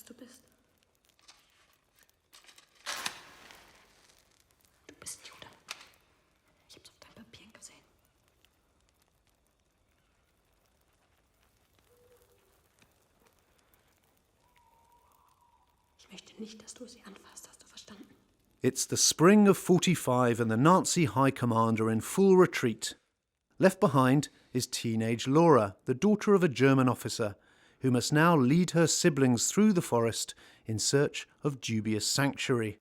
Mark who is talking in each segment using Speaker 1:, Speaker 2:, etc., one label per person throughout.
Speaker 1: du bist. Du bist Jude. Ich hab's auf deinen Papieren gesehen. Ich möchte nicht, dass du sie anfasst, hast du verstanden?
Speaker 2: It's the spring of 45 and the Nazi high command are in full retreat. Left behind is teenage Laura, the daughter of a German officer, who must now lead her siblings through the forest in search of dubious sanctuary.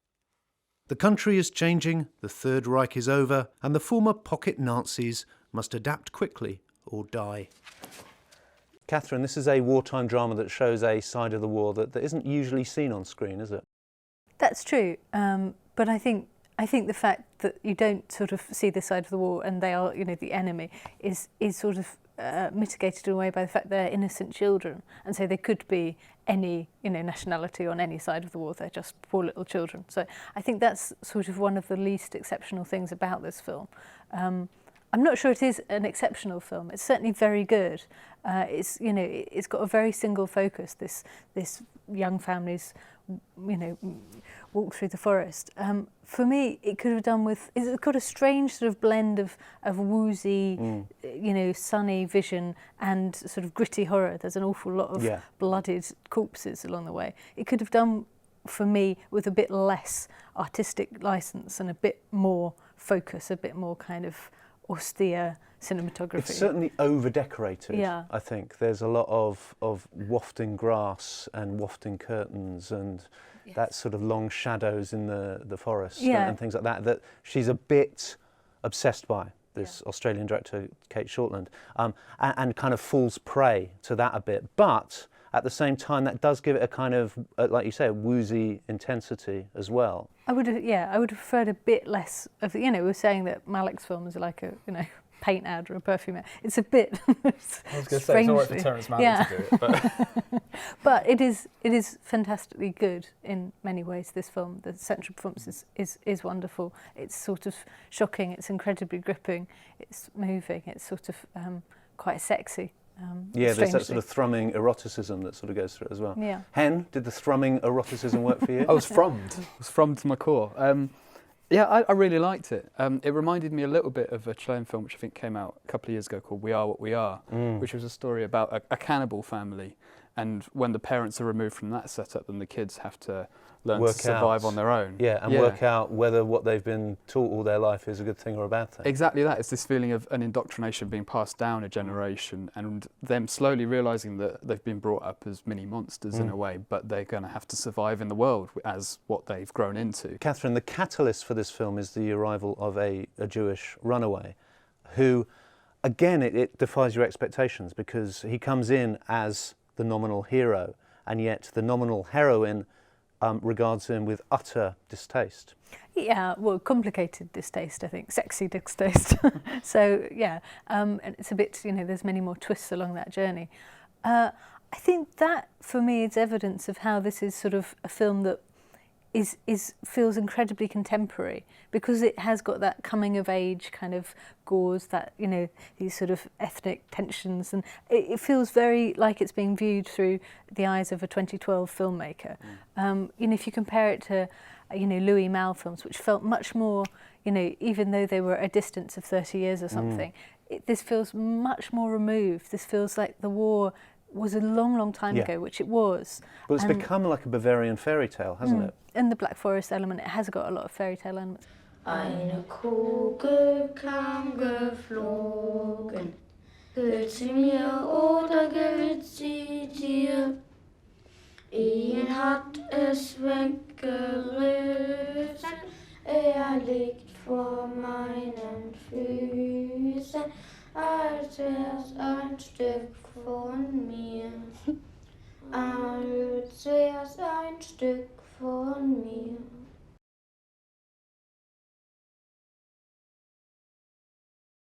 Speaker 2: The country is changing, the Third Reich is over, and the former pocket Nazis must adapt quickly or die. Catherine, this is a wartime drama that shows a side of the war that isn't usually seen on screen, is it?
Speaker 3: That's true, but I think the fact that you don't sort of see this side of the war and they are, the enemy is sort of mitigated in a way by the fact they're innocent children, and so they could be any nationality on any side of the war. They're just poor little children. So I think that's sort of one of the least exceptional things about this film. I'm not sure it is an exceptional film. It's certainly very good. It's got a very single focus. This young family's walk through the forest. For me, it could have done with. It's got a strange sort of blend of woozy, sunny vision and sort of gritty horror. There's an awful lot of blooded corpses along the way. It could have done, for me, with a bit less artistic license and a bit more focus, a bit more kind of austere cinematography.
Speaker 2: It's certainly over-decorated,
Speaker 3: yeah.
Speaker 2: I think. There's a lot of wafting grass and wafting curtains and that sort of long shadows in the forest and things like that she's a bit obsessed by, this Australian director, Cate Shortland, and kind of falls prey to that a bit. But at the same time, that does give it a kind of, like you say, a woozy intensity as well.
Speaker 3: I would have preferred a bit less of, we were saying that Malick's films are like a, paint ad or a perfume ad. It's a bit
Speaker 4: I was going to say, it's all right for Terrence Malick to do it, but...
Speaker 3: But it is fantastically good in many ways, this film. The central performance is wonderful. It's sort of shocking, it's incredibly gripping, it's moving, it's sort of quite sexy.
Speaker 2: There's that sort of thrumming eroticism that sort of goes through it as well.
Speaker 3: Yeah.
Speaker 2: Hen, did the thrumming eroticism work for you?
Speaker 4: I was frummed to my core. I really liked it. It reminded me a little bit of a Chilean film which I think came out a couple of years ago called We Are What We Are, which was a story about a cannibal family, and when the parents are removed from that setup, then the kids have to learn to survive on their own.
Speaker 2: Work out whether what they've been taught all their life is a good thing or a bad thing.
Speaker 4: Exactly that. It's this feeling of an indoctrination being passed down a generation and them slowly realising that they've been brought up as mini monsters in a way, but they're going to have to survive in the world as what they've grown into.
Speaker 2: Catherine, the catalyst for this film is the arrival of a Jewish runaway who, again, it defies your expectations because he comes in as the nominal hero, and yet the nominal heroine regards him with utter distaste.
Speaker 3: Yeah, well, complicated distaste, I think, sexy distaste. So, and it's a bit, there's many more twists along that journey. I think that, for me, is evidence of how this is sort of a film that feels incredibly contemporary, because it has got that coming of age kind of gauze, that these sort of ethnic tensions, and it feels very like it's being viewed through the eyes of a 2012 filmmaker. If you compare it to Louis Malle films, which felt much more, even though they were a distance of 30 years or something, this feels much more removed. This feels like the war was a long, long time ago, which it was.
Speaker 2: Well, it's become like a Bavarian fairy tale, hasn't it?
Speaker 3: And the Black Forest element, it has got a lot of fairy tale elements.
Speaker 5: Eine Kugel kam geflogen, gehört sie mir oder gehört sie dir? Ihn hat es weggerissen, liegt vor meinen Füßen, als wär's ein Stück von mir. Als wär's ein Stück von mir.